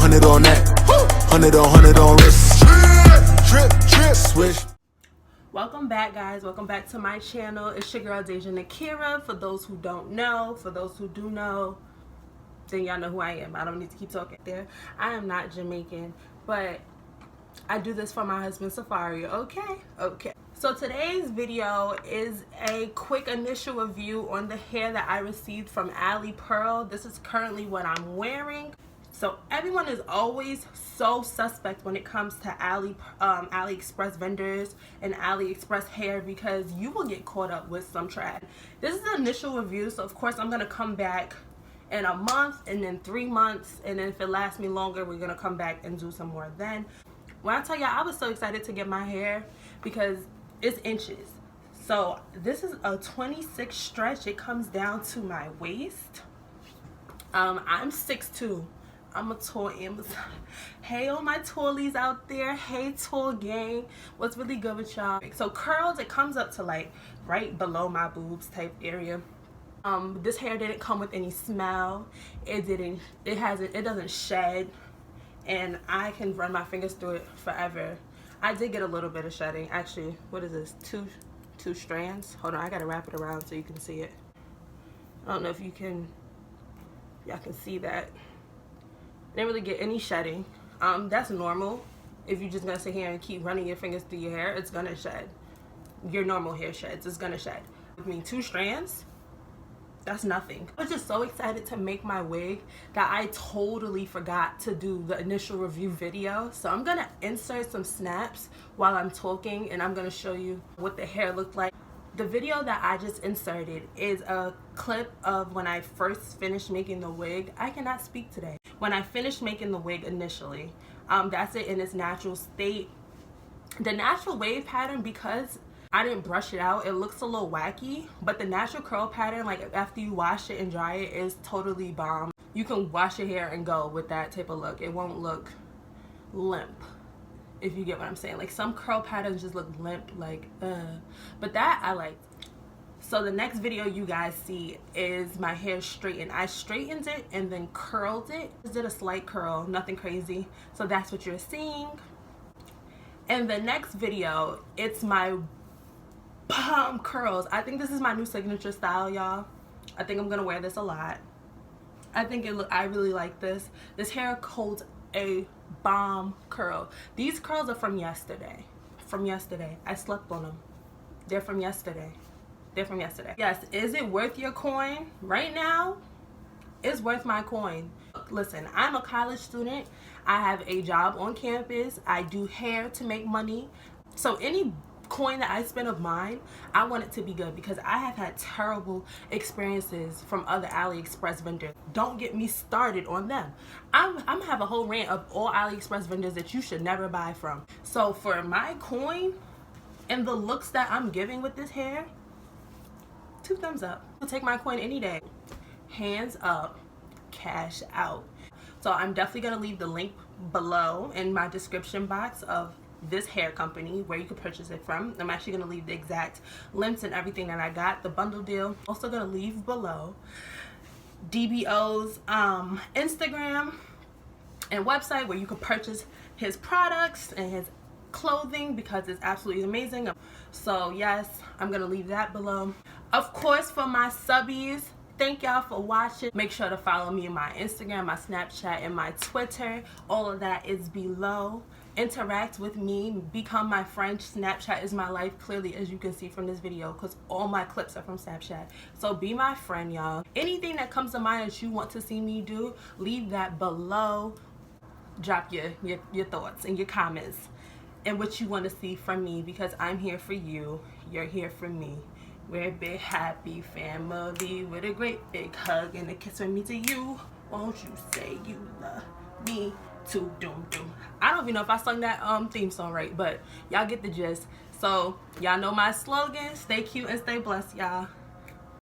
100 on that. 100 on wrist. Trip, switch. Welcome back, guys. Welcome back to my channel. It's your girl DejaNikira. For those who don't know, for those who do know, then y'all know who I am. I don't need to keep talking there. I am not Jamaican, but I do this for my husband Safari. Okay. So today's video is a quick initial review on the hair that I received from Ali Pearl. This is currently what I'm wearing. So everyone is always so suspect when it comes to AliExpress vendors and AliExpress hair, because you will get caught up with some trash. This is an initial review, so of course I'm gonna come back in a month and then 3 months, and then if it lasts me longer, we're gonna come back and do some more then. When I tell y'all, I was so excited to get my hair because it's inches. So this is a 26 stretch. It comes down to my waist. I'm 6'2". I'm a tall Amazon. Hey, all my tallies out there. Hey, tall gang. What's really good with y'all? So curls, it comes up to like right below my boobs type area. This hair didn't come with any smell. It doesn't shed, and I can run my fingers through it forever. I did get a little bit of shedding. Actually, what is this? Two strands. Hold on, I gotta wrap it around so you can see it. I don't know if y'all can see that. Didn't really get any shedding. That's normal. If you're just gonna sit here and keep running your fingers through your hair, it's gonna shed. Your normal hair sheds, it's gonna shed. I mean, 2 strands, that's nothing. I was just so excited to make my wig that I totally forgot to do the initial review video. So I'm gonna insert some snaps while I'm talking, and I'm gonna show you what the hair looked like. The video that I just inserted is a clip of when I first finished making the wig. I cannot speak today. When I finished making the wig initially, that's it in its natural state. The natural wave pattern, because I didn't brush it out, it looks a little wacky, but the natural curl pattern, like after you wash it and dry it, is totally bomb. You can wash your hair and go with that type of look. It won't look limp, if you get what I'm saying. Like some curl patterns just look limp, like but that I like. So the next video you guys see is my hair straightened. I straightened it and then curled it. I did a slight curl, nothing crazy. So that's what you're seeing. And the next video, it's my bomb curls. I think this is my new signature style, y'all. I think I'm gonna wear this a lot. I really like this. This hair holds a bomb curl. These curls are from yesterday. I slept on them. They're from yesterday. Yes, is it worth your coin? Right now, it's worth my coin. Listen, I'm a college student. I have a job on campus. I do hair to make money. So any coin that I spend of mine, I want it to be good, because I have had terrible experiences from other AliExpress vendors. Don't get me started on them. I'm gonna have a whole rant of all AliExpress vendors that you should never buy from. So for my coin and the looks that I'm giving with this hair, 2 thumbs up. I'll take my coin any day. Hands up, cash out. So I'm definitely gonna leave the link below in my description box of this hair company where you can purchase it from. I'm actually gonna leave the exact links and everything that I got, the bundle deal. Also gonna leave below DBO's Instagram and website where you can purchase his products and his clothing, because it's absolutely amazing. So yes, I'm gonna leave that below. Of course, for my subbies, thank y'all for watching. Make sure to follow me on my Instagram, my Snapchat, and my Twitter. All of that is below. Interact with me, become my friend. Snapchat is my life, clearly, as you can see from this video, because all my clips are from Snapchat. So be my friend, y'all. Anything that comes to mind that you want to see me do, leave that below. Drop your thoughts and your comments and what you want to see from me, because I'm here for you. You're here for me. We're a big happy family with a great big hug and a kiss from me to you. Won't you say you love me too? Doom doom. I don't even know if I sung that theme song right, but y'all get the gist. So y'all know my slogan: stay cute and stay blessed, y'all.